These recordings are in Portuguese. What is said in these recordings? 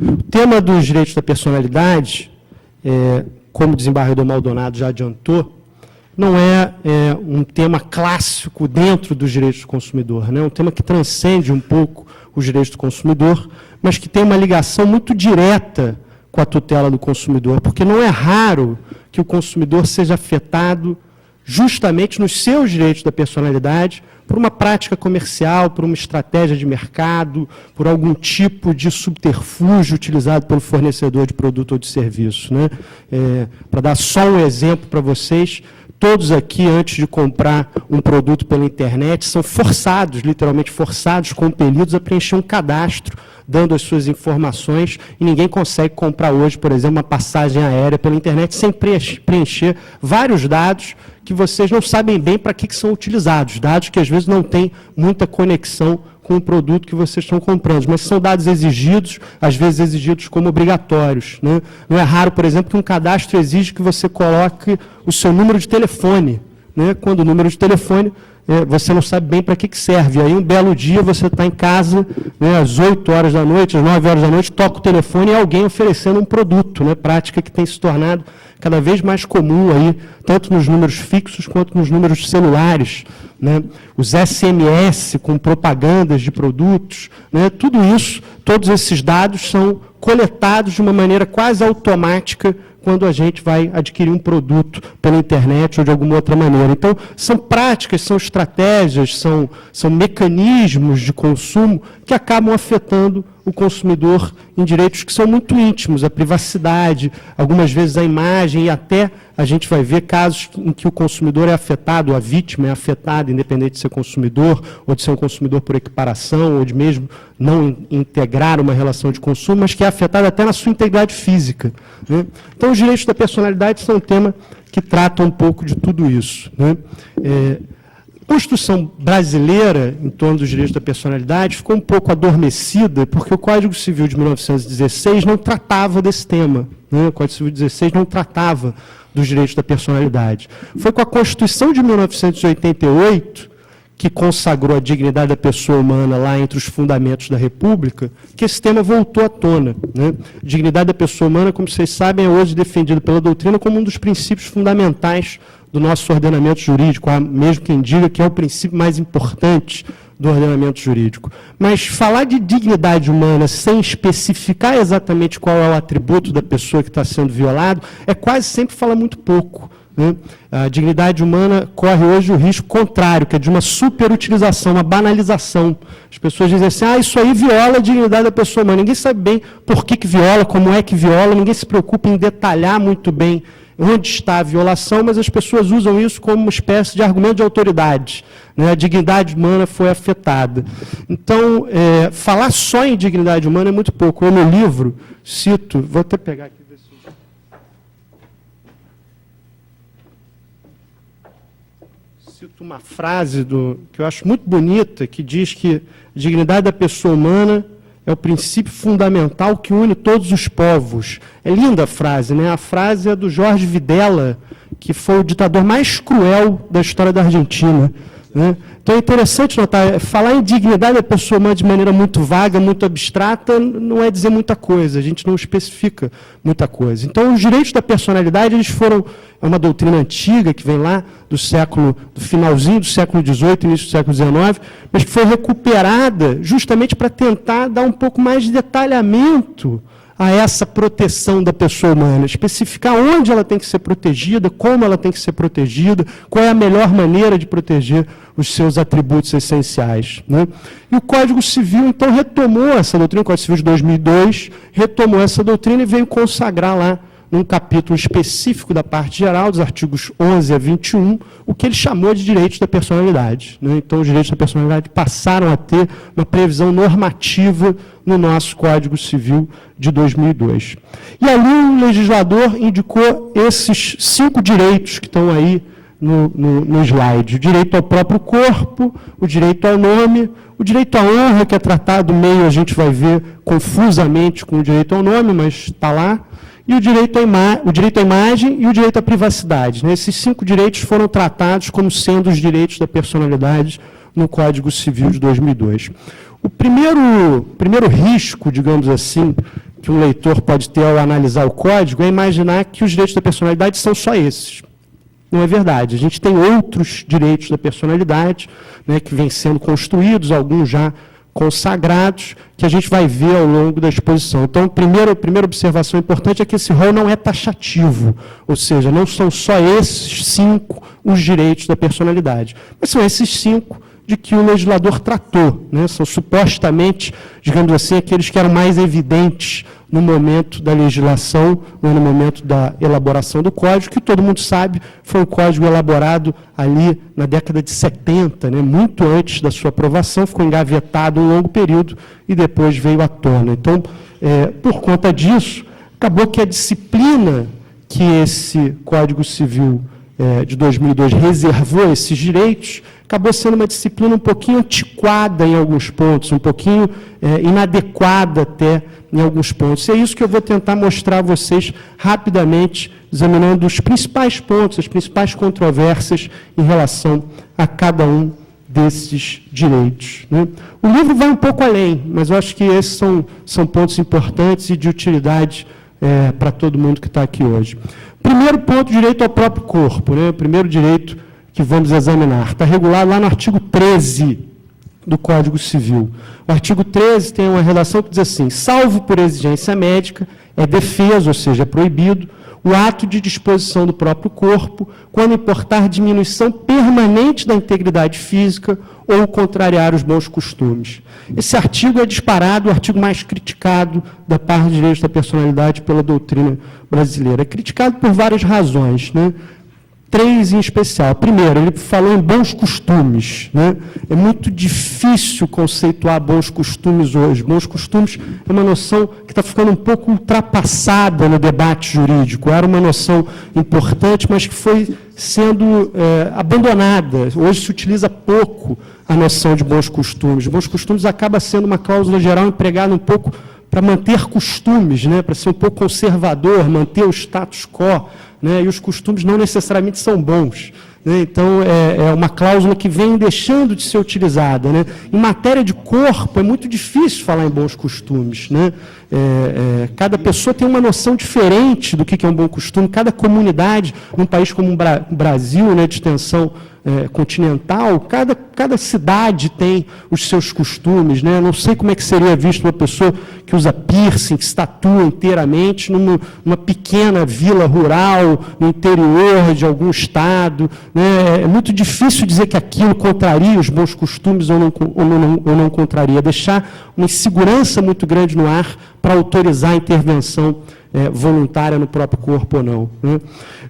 O tema dos direitos da personalidade, como o desembargador Maldonado já adiantou, não é um tema clássico dentro dos direitos do consumidor, né? É um tema que transcende um pouco os direitos do consumidor, mas que tem uma ligação muito direta com a tutela do consumidor, porque não é raro que o consumidor seja afetado justamente nos seus direitos da personalidade por uma prática comercial, por uma estratégia de mercado, por algum tipo de subterfúgio utilizado pelo fornecedor de produto ou de serviço, né? Para dar só um exemplo para vocês, todos aqui, antes de comprar um produto pela internet, são forçados, literalmente forçados, compelidos a preencher um cadastro, dando as suas informações, e ninguém consegue comprar hoje, por exemplo, uma passagem aérea pela internet sem preencher vários dados que vocês não sabem bem para que são utilizados, dados que às vezes não têm muita conexão com o produto que vocês estão comprando, mas são dados exigidos, às vezes exigidos como obrigatórios, né? Não é raro, por exemplo, que um cadastro exige que você coloque o seu número de telefone, né? Quando o número de telefone, você não sabe bem para que serve. Aí, um belo dia, você está em casa, né, às 8 horas da noite, às 9 horas da noite, toca o telefone e alguém oferecendo um produto, né? Prática que tem se tornado cada vez mais comum, aí, tanto nos números fixos quanto nos números celulares, né? Os SMS com propagandas de produtos, né? Tudo isso, todos esses dados são coletados de uma maneira quase automática quando a gente vai adquirir um produto pela internet ou de alguma outra maneira. Então, são práticas, são estratégias, são mecanismos de consumo que acabam afetando o consumidor em direitos que são muito íntimos, a privacidade, algumas vezes a imagem, e até a gente vai ver casos em que o consumidor é afetado, a vítima é afetada, independente de ser consumidor, ou de ser um consumidor por equiparação, ou de mesmo não integrar uma relação de consumo, mas que é afetado até na sua integridade física, né? Então, os direitos da personalidade são um tema que trata um pouco de tudo isso, né? A Constituição brasileira, em torno dos direitos da personalidade, ficou um pouco adormecida, porque o Código Civil de 1916 não tratava desse tema, né? O Código Civil de 16 não tratava dos direitos da personalidade. Foi com a Constituição de 1988, que consagrou a dignidade da pessoa humana lá entre os fundamentos da República, que esse tema voltou à tona, né? A dignidade da pessoa humana, como vocês sabem, é hoje defendida pela doutrina como um dos princípios fundamentais do nosso ordenamento jurídico, há mesmo quem diga que é o princípio mais importante do ordenamento jurídico. Mas falar de dignidade humana sem especificar exatamente qual é o atributo da pessoa que está sendo violado, é quase sempre falar muito pouco, né? A dignidade humana corre hoje o risco contrário, que é de uma superutilização, uma banalização. As pessoas dizem assim, isso aí viola a dignidade da pessoa humana. Ninguém sabe bem por que viola, como é que viola, ninguém se preocupa em detalhar muito bem onde está a violação, mas as pessoas usam isso como uma espécie de argumento de autoridade, né? A dignidade humana foi afetada. Então, falar só em dignidade humana é muito pouco. Eu, no livro, cito, vou até pegar aqui, ver se... Cito uma frase que eu acho muito bonita, que diz que a dignidade da pessoa humana é o princípio fundamental que une todos os povos. É linda a frase, né? A frase é do Jorge Videla, que foi o ditador mais cruel da história da Argentina, né? Então é interessante notar, falar em dignidade da pessoa humana de maneira muito vaga, muito abstrata, não é dizer muita coisa, a gente não especifica muita coisa. Então, os direitos da personalidade, eles foram, é uma doutrina antiga, que vem lá do finalzinho do século XVIII, início do século XIX, mas que foi recuperada justamente para tentar dar um pouco mais de detalhamento a essa proteção da pessoa humana, especificar onde ela tem que ser protegida, como ela tem que ser protegida, qual é a melhor maneira de proteger os seus atributos essenciais, né? E o Código Civil, então, retomou essa doutrina, o Código Civil de 2002, retomou essa doutrina e veio consagrar lá, num capítulo específico da parte geral, dos artigos 11 a 21, o que ele chamou de direitos da personalidade, né? Então, os direitos da personalidade passaram a ter uma previsão normativa no nosso Código Civil de 2002. E ali o legislador indicou esses 5 direitos que estão aí no slide. O direito ao próprio corpo, o direito ao nome, o direito à honra, que é tratado meio, a gente vai ver, confusamente com o direito ao nome, mas está lá, e o direito à imagem e o direito à privacidade, né? Esses 5 direitos foram tratados como sendo os direitos da personalidade no Código Civil de 2002. O primeiro risco, digamos assim, que um leitor pode ter ao analisar o código é imaginar que os direitos da personalidade são só esses. Não é verdade. A gente tem outros direitos da personalidade, né, que vêm sendo construídos, alguns já consagrados, que a gente vai ver ao longo da exposição. Então, a primeira observação importante é que esse rol não é taxativo, ou seja, não são só esses 5 os direitos da personalidade, mas são esses 5 de que o legislador tratou, né? São supostamente, digamos assim, aqueles que eram mais evidentes no momento da legislação, no momento da elaboração do código, que todo mundo sabe, foi um código elaborado ali na década de 70, né? Muito antes da sua aprovação, ficou engavetado um longo período e depois veio à tona. Então, por conta disso, acabou que a disciplina que esse Código Civil de 2002 reservou esses direitos, acabou sendo uma disciplina um pouquinho antiquada em alguns pontos, um pouquinho inadequada até em alguns pontos. E é isso que eu vou tentar mostrar a vocês rapidamente, examinando os principais pontos, as principais controvérsias em relação a cada um desses direitos, né? O livro vai um pouco além, mas eu acho que esses são pontos importantes e de utilidade para todo mundo que está aqui hoje. Primeiro ponto, direito ao próprio corpo, né? O primeiro direito que vamos examinar. Está regulado lá no artigo 13 do Código Civil. O artigo 13 tem uma relação que diz assim: salvo por exigência médica, é defeso, ou seja, é proibido, o ato de disposição do próprio corpo, quando importar diminuição permanente da integridade física ou contrariar os bons costumes. Esse artigo é disparado o artigo mais criticado da parte de direitos da personalidade pela doutrina brasileira. É criticado por várias razões, né? 3 em especial. Primeiro, ele falou em bons costumes, né? É muito difícil conceituar bons costumes hoje. Bons costumes é uma noção que está ficando um pouco ultrapassada no debate jurídico. Era uma noção importante, mas que foi sendo abandonada. Hoje se utiliza pouco a noção de bons costumes. Bons costumes acaba sendo uma cláusula geral empregada um pouco para manter costumes, né? Para ser um pouco conservador, manter o status quo, né? E os costumes não necessariamente são bons, né? Então, é uma cláusula que vem deixando de ser utilizada, né? Em matéria de corpo, é muito difícil falar em bons costumes, né? Cada pessoa tem uma noção diferente do que é um bom costume, cada comunidade, num país como o Brasil, né, de extensão continental, cada cidade tem os seus costumes, né? Não sei como é que seria visto uma pessoa que usa piercing, que se tatua inteiramente numa pequena vila rural, no interior de algum estado, né? É muito difícil dizer que aquilo contraria os bons costumes ou não contraria, deixar uma insegurança muito grande no ar para autorizar a intervenção voluntária no próprio corpo ou não, né?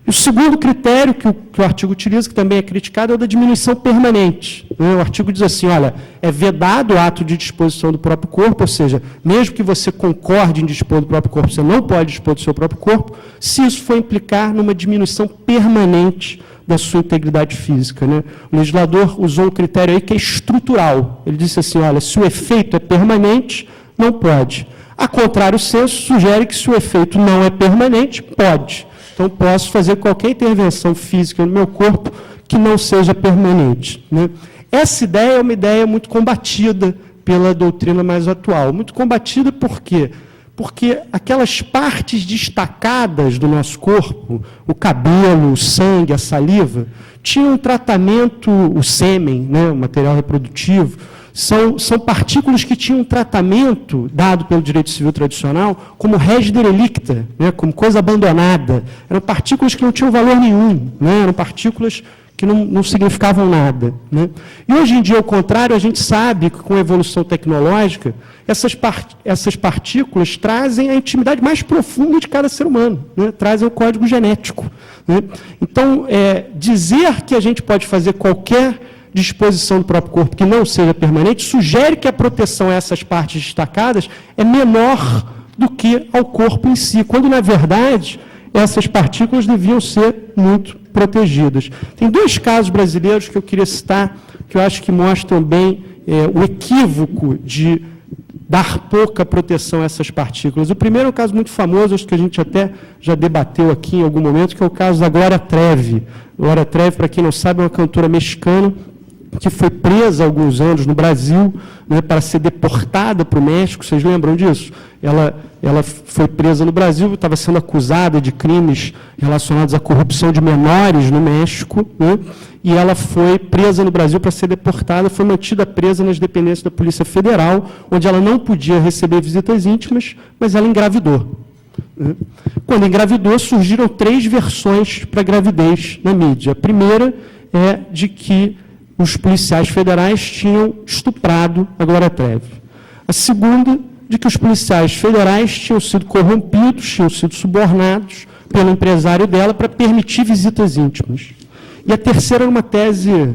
O segundo critério que o artigo utiliza, que também é criticado, é o da diminuição permanente, né? O artigo diz assim, olha, é vedado o ato de disposição do próprio corpo, ou seja, mesmo que você concorde em dispor do próprio corpo, você não pode dispor do seu próprio corpo, se isso for implicar numa diminuição permanente da sua integridade física, né? O legislador usou um critério aí que é estrutural. Ele disse assim, olha, se o efeito é permanente, não pode. A contrário senso, sugere que se o efeito não é permanente, pode. Então, posso fazer qualquer intervenção física no meu corpo que não seja permanente, né? Essa ideia é uma ideia muito combatida pela doutrina mais atual. Muito combatida por quê? Porque aquelas partes destacadas do nosso corpo, o cabelo, o sangue, a saliva, tinham um tratamento, o sêmen, né, o material reprodutivo, são partículas que tinham um tratamento dado pelo direito civil tradicional como res derelicta, né, como coisa abandonada. Eram partículas que não tinham valor nenhum, né, eram partículas que não significavam nada, né? E hoje em dia, ao contrário, a gente sabe que com a evolução tecnológica, essas partículas trazem a intimidade mais profunda de cada ser humano, né? Trazem o código genético, né? Então, dizer que a gente pode fazer qualquer disposição do próprio corpo que não seja permanente, sugere que a proteção a essas partes destacadas é menor do que ao corpo em si, quando, na verdade, essas partículas deviam ser muito protegidas. Tem 2 casos brasileiros que eu queria citar, que eu acho que mostram bem o equívoco de dar pouca proteção a essas partículas. O primeiro é um caso muito famoso, acho que a gente até já debateu aqui em algum momento, que é o caso da Glória Trevi. Glória Trevi, para quem não sabe, é uma cantora mexicana que foi presa há alguns anos no Brasil, né, para ser deportada para o México. Vocês lembram disso? Ela foi presa no Brasil, estava sendo acusada de crimes relacionados à corrupção de menores no México, né, e ela foi presa no Brasil para ser deportada, foi mantida presa nas dependências da Polícia Federal, onde ela não podia receber visitas íntimas, mas ela engravidou. Quando engravidou, surgiram 3 versões para a gravidez na mídia. A primeira é de que os policiais federais tinham estuprado a Glória Trevi. A segunda, de que os policiais federais tinham sido corrompidos, tinham sido subornados pelo empresário dela para permitir visitas íntimas. E a terceira era uma tese,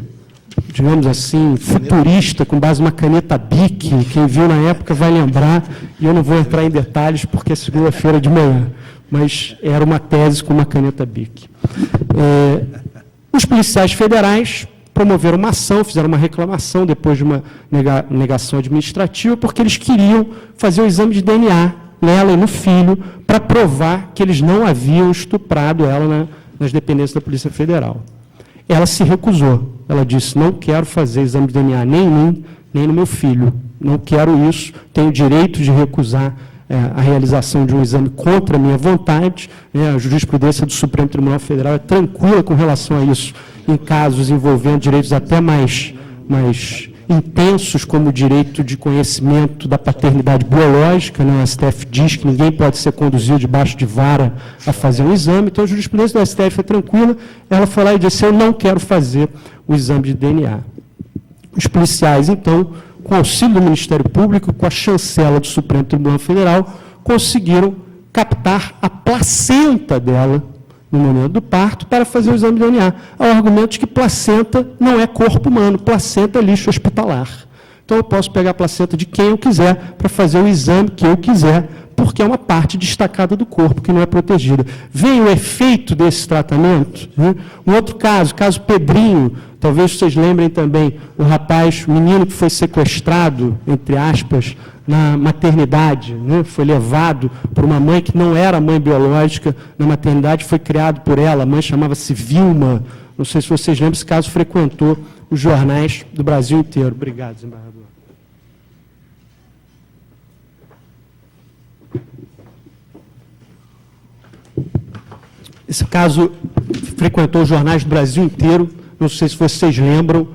digamos assim, futurista, com base numa caneta Bic. Quem viu na época vai lembrar, e eu não vou entrar em detalhes porque é segunda-feira de manhã, mas era uma tese com uma caneta Bic. Os policiais federais promoveram uma ação, fizeram uma reclamação depois de uma negação administrativa, porque eles queriam fazer o exame de DNA nela e no filho, para provar que eles não haviam estuprado ela nas dependências da Polícia Federal. Ela se recusou. Ela disse, não quero fazer exame de DNA nem em mim, nem no meu filho. Não quero isso, tenho o direito de recusar a realização de um exame contra a minha vontade. A jurisprudência do Supremo Tribunal Federal é tranquila com relação a isso, em casos envolvendo direitos até mais intensos, como o direito de conhecimento da paternidade biológica. O STF diz que ninguém pode ser conduzido debaixo de vara a fazer um exame. Então, a jurisprudência do STF é tranquila. Ela foi lá e disse, eu não quero fazer o exame de DNA. Os policiais, então, com auxílio do Ministério Público, com a chancela do Supremo Tribunal Federal, conseguiram captar a placenta dela no momento do parto para fazer o exame de DNA. Há argumento de que placenta não é corpo humano, placenta é lixo hospitalar. Então, eu posso pegar a placenta de quem eu quiser para fazer o exame que eu quiser, porque é uma parte destacada do corpo que não é protegida. Vem o efeito desse tratamento. Né? Um outro caso Pedrinho, talvez vocês lembrem também, o rapaz, o menino que foi sequestrado, entre aspas, na maternidade, né? Foi levado por uma mãe que não era mãe biológica na maternidade, foi criado por ela, a mãe chamava-se Vilma. Não sei se vocês lembram, esse caso frequentou os jornais do Brasil inteiro. Obrigado, desembargador. Esse caso frequentou os jornais do Brasil inteiro, não sei se vocês lembram,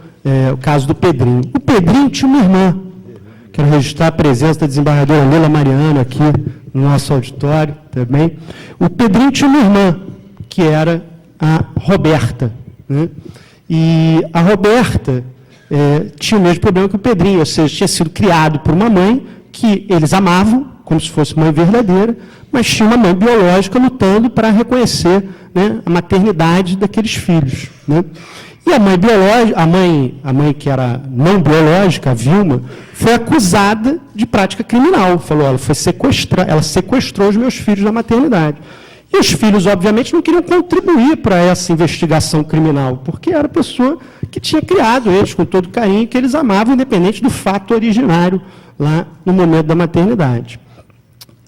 o caso do Pedrinho. O Pedrinho tinha uma irmã. Quero registrar a presença da desembargadora Leila Mariano aqui no nosso auditório também. O Pedrinho tinha uma irmã, que era a Roberta. Né? E a Roberta tinha o mesmo problema que o Pedrinho, ou seja, tinha sido criado por uma mãe que eles amavam, como se fosse mãe verdadeira, mas tinha uma mãe biológica lutando para reconhecer, né, a maternidade daqueles filhos. Né? E a mãe biológica, a mãe que era não biológica, a Vilma, foi acusada de prática criminal. Falou, ela sequestrou os meus filhos da maternidade. E os filhos, obviamente, não queriam contribuir para essa investigação criminal, porque era a pessoa que tinha criado eles com todo carinho, que eles amavam, independente do fato originário, lá no momento da maternidade.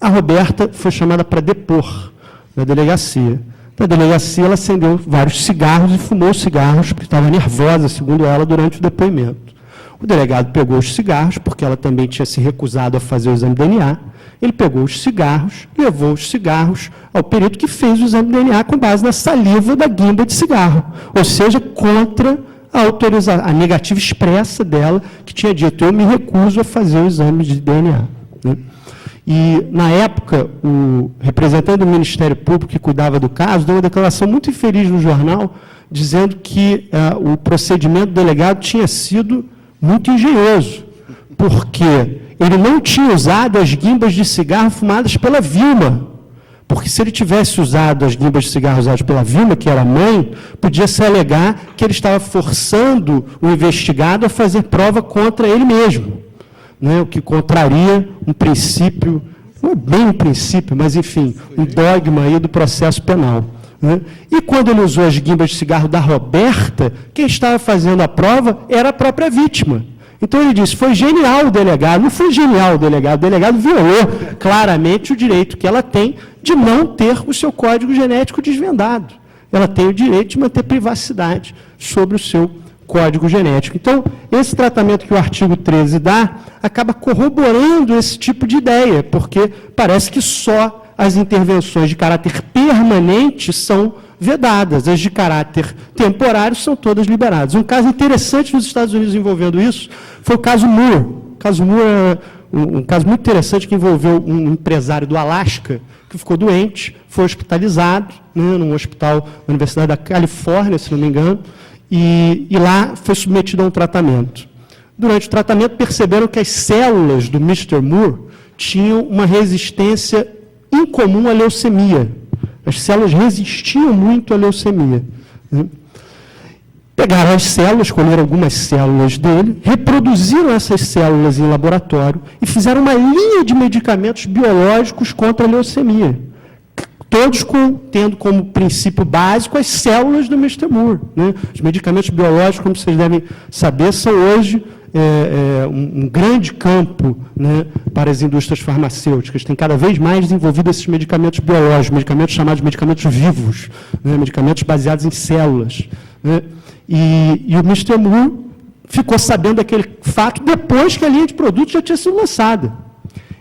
A Roberta foi chamada para depor na delegacia. Na delegacia, ela acendeu vários cigarros e fumou cigarros, porque estava nervosa, segundo ela, durante o depoimento. O delegado pegou os cigarros, porque ela também tinha se recusado a fazer o exame de DNA. Ele pegou os cigarros, levou os cigarros ao perito que fez o exame de DNA com base na saliva da guimba de cigarro, ou seja, contra a negativa expressa dela, que tinha dito, eu me recuso a fazer o exame de DNA. Né? E, na época, o representante do Ministério Público que cuidava do caso deu uma declaração muito infeliz no jornal, dizendo que o procedimento do delegado tinha sido muito engenhoso, porque ele não tinha usado as guimbas de cigarro fumadas pela Vilma, porque se ele tivesse usado as guimbas de cigarro usadas pela Vilma, que era a mãe, podia-se alegar que ele estava forçando o investigado a fazer prova contra ele mesmo. Né, o que contraria um princípio, não é bem um princípio, mas, enfim, um dogma aí do processo penal. Né? E quando ele usou as guimbas de cigarro da Roberta, quem estava fazendo a prova era a própria vítima. Então, ele disse, foi genial o delegado. Não foi genial o delegado violou claramente o direito que ela tem de não ter o seu código genético desvendado. Ela tem o direito de manter privacidade sobre o seu código genético. Então, esse tratamento que o artigo 13 dá acaba corroborando esse tipo de ideia, porque parece que só as intervenções de caráter permanente são vedadas, as de caráter temporário são todas liberadas. Um caso interessante nos Estados Unidos envolvendo isso foi o caso Moore. O caso Moore é um caso muito interessante que envolveu um empresário do Alasca que ficou doente, foi hospitalizado, né, num hospital da Universidade da Califórnia, se não me engano, e lá foi submetido a um tratamento. Durante o tratamento, perceberam que as células do Mr. Moore tinham uma resistência incomum à leucemia. As células resistiam muito à leucemia, né? Pegaram as células, escolheram algumas células dele, reproduziram essas células em laboratório e fizeram uma linha de medicamentos biológicos contra a leucemia. Todos tendo como princípio básico as células do Mr. Moore, né? Os medicamentos biológicos, como vocês devem saber, são hoje um grande campo, né, para as indústrias farmacêuticas. Tem cada vez mais desenvolvido esses medicamentos biológicos, medicamentos chamados de medicamentos vivos, né, medicamentos baseados em células, né? E o Mr. Moore ficou sabendo daquele fato depois que a linha de produtos já tinha sido lançada.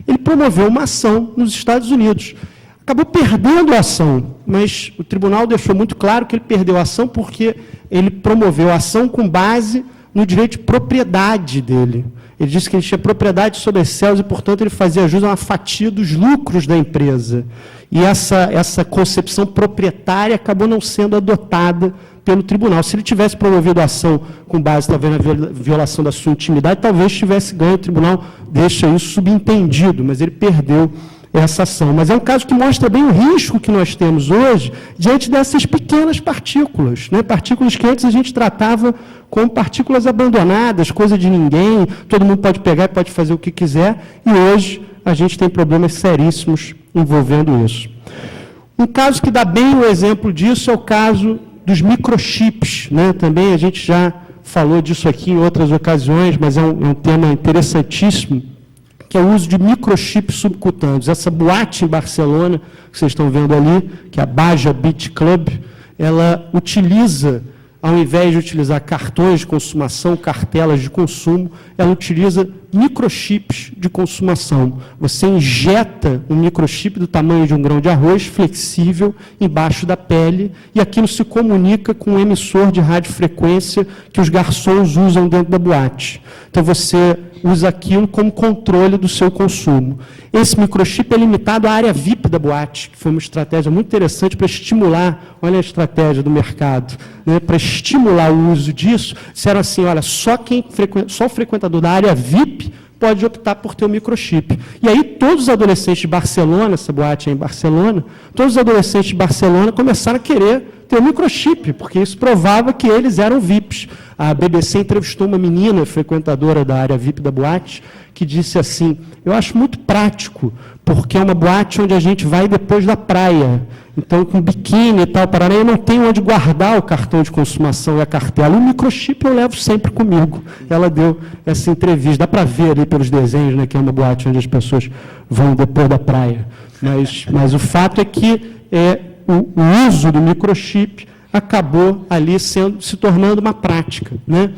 Ele promoveu uma ação nos Estados Unidos. Acabou perdendo a ação, mas o tribunal deixou muito claro que ele perdeu a ação porque ele promoveu a ação com base no direito de propriedade dele. Ele disse que ele tinha propriedade sobre as células e, portanto, ele fazia jus a uma fatia dos lucros da empresa. E essa concepção proprietária acabou não sendo adotada pelo tribunal. Se ele tivesse promovido a ação com base, talvez, na violação da sua intimidade, talvez tivesse ganho. O tribunal deixa isso subentendido, mas ele perdeu essa ação. Mas é um caso que mostra bem o risco que nós temos hoje diante dessas pequenas partículas, né? Partículas que antes a gente tratava como partículas abandonadas, coisa de ninguém, todo mundo pode pegar e pode fazer o que quiser, e hoje a gente tem problemas seríssimos envolvendo isso. Um caso que dá bem o exemplo disso é o caso dos microchips, né? Também a gente já falou disso aqui em outras ocasiões, mas é um tema interessantíssimo, que é o uso de microchips subcutâneos. Essa boate em Barcelona, que vocês estão vendo ali, que é a Baja Beach Club, ela utiliza, ao invés de utilizar cartões de consumação, cartelas de consumo, ela utiliza microchips de consumação. Você injeta um microchip do tamanho de um grão de arroz, flexível, embaixo da pele, e aquilo se comunica com um emissor de radiofrequência que os garçons usam dentro da boate. Então, você usa aquilo como controle do seu consumo. Esse microchip é limitado à área VIP da boate, que foi uma estratégia muito interessante para estimular, olha a estratégia do mercado, né, para estimular o uso disso. Disseram assim, olha, só o frequentador da área VIP pode optar por ter o microchip. E aí todos os adolescentes de Barcelona, essa boate é em Barcelona, todos os adolescentes de Barcelona começaram a querer ter o microchip, porque isso provava que eles eram VIPs. A BBC entrevistou uma menina frequentadora da área VIP da boate, que disse assim, eu acho muito prático, porque é uma boate onde a gente vai depois da praia. Então, com biquíni e tal, parará, eu não tenho onde guardar o cartão de consumação e a cartela. O microchip eu levo sempre comigo. Ela deu essa entrevista. Dá para ver ali pelos desenhos, né, que é uma boate onde as pessoas vão depois da praia. Mas o fato é que o uso do microchip acabou ali se tornando uma prática, né?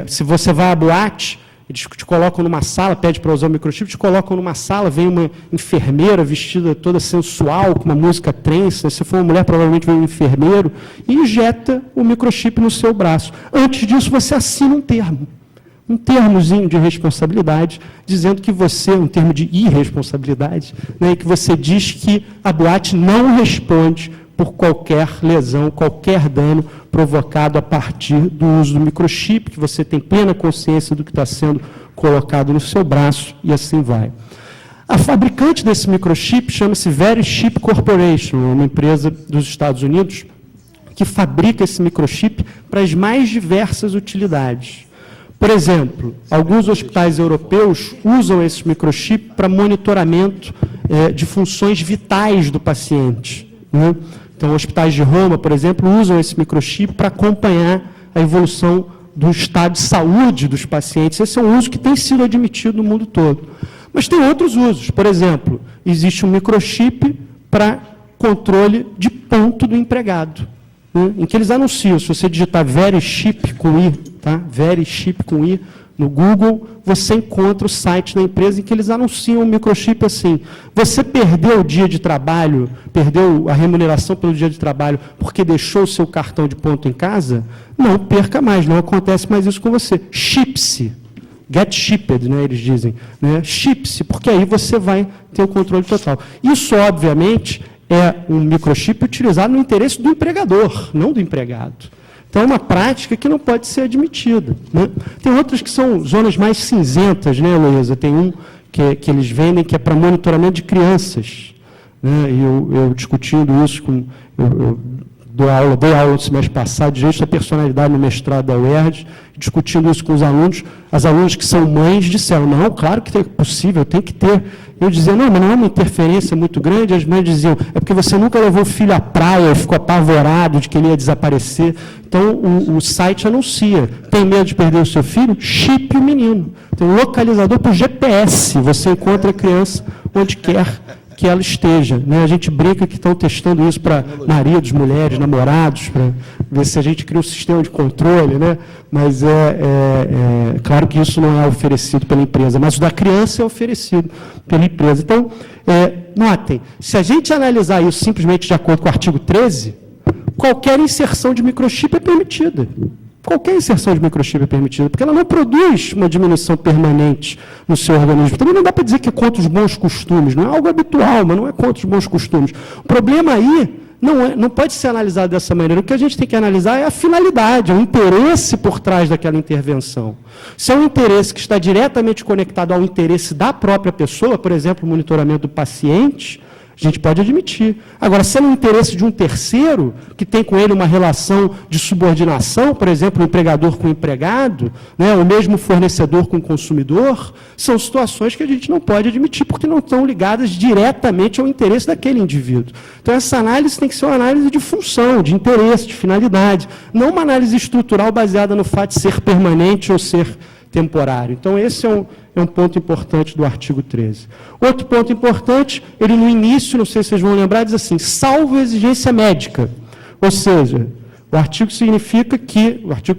Se você vai à boate, eles te colocam numa sala, pede para usar o microchip, te colocam numa sala, vem uma enfermeira vestida toda sensual, com uma música trance, se for uma mulher, provavelmente vem um enfermeiro, e injeta o microchip no seu braço. Antes disso, você assina um termozinho de responsabilidade, dizendo que você, um termo de irresponsabilidade, né, que você diz que a boate não responde por qualquer lesão, qualquer dano provocado a partir do uso do microchip, que você tem plena consciência do que está sendo colocado no seu braço, e assim vai. A fabricante desse microchip chama-se Verichip Corporation, uma empresa dos Estados Unidos, que fabrica esse microchip para as mais diversas utilidades. Por exemplo, alguns hospitais europeus usam esse microchip para monitoramento de funções vitais do paciente, né? Então, hospitais de Roma, por exemplo, usam esse microchip para acompanhar a evolução do estado de saúde dos pacientes. Esse é um uso que tem sido admitido no mundo todo. Mas tem outros usos. Por exemplo, existe um microchip para controle de ponto do empregado, né, em que eles anunciam, se você digitar Verichip com I tá? VeriChip com I, no Google, você encontra o site da empresa em que eles anunciam um microchip assim. Você perdeu o dia de trabalho, perdeu a remuneração pelo dia de trabalho porque deixou o seu cartão de ponto em casa? Não perca mais, não acontece mais isso com você. Chip-se. Get shipped, né, eles dizem. Né? Chip-se, porque aí você vai ter o controle total. Isso, obviamente, é um microchip utilizado no interesse do empregador, não do empregado. Então, é uma prática que não pode ser admitida. Né? Tem outras que são zonas mais cinzentas, né, Luísa? Tem um que eles vendem que é para monitoramento de crianças. Né? E eu discutindo isso com... Eu dei aula no semestre passado, direito da personalidade no mestrado da UERJ, discutindo isso com os alunos. As alunas que são mães disseram, não, claro que é possível, tem que ter. Eu dizia, não, mas não é uma interferência muito grande. As mães diziam, é porque você nunca levou o filho à praia e ficou apavorado de que ele ia desaparecer. Então, o site anuncia, tem medo de perder o seu filho? Chipe o menino. Tem um localizador por GPS, você encontra a criança onde quer que ela esteja. Né? A gente brinca que estão testando isso para maridos, mulheres, namorados, para ver se a gente cria um sistema de controle, né? Mas claro que isso não é oferecido pela empresa, mas o da criança é oferecido pela empresa. Então, notem, se a gente analisar isso simplesmente de acordo com o artigo 13, qualquer inserção de microchip é permitida. Qualquer inserção de microchip é permitida, porque ela não produz uma diminuição permanente no seu organismo. Também não dá para dizer que é contra os bons costumes, não é algo habitual, mas não é contra os bons costumes. O problema aí não pode ser analisado dessa maneira. O que a gente tem que analisar é a finalidade, é o interesse por trás daquela intervenção. Se é um interesse que está diretamente conectado ao interesse da própria pessoa, por exemplo, o monitoramento do paciente, a gente pode admitir. Agora, se é no interesse de um terceiro, que tem com ele uma relação de subordinação, por exemplo, o empregador com o empregado, né, o mesmo fornecedor com o consumidor, são situações que a gente não pode admitir, porque não estão ligadas diretamente ao interesse daquele indivíduo. Então, essa análise tem que ser uma análise de função, de interesse, de finalidade, não uma análise estrutural baseada no fato de ser permanente ou ser temporário. Então, esse é um ponto importante do artigo 13. Outro ponto importante, ele no início, não sei se vocês vão lembrar, diz assim, salvo exigência médica. Ou seja, o artigo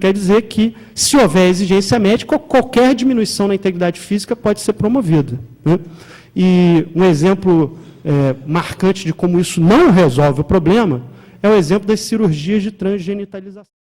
quer dizer que, se houver exigência médica, qualquer diminuição na integridade física pode ser promovida. Né? E um exemplo marcante de como isso não resolve o problema é o exemplo das cirurgias de transgenitalização.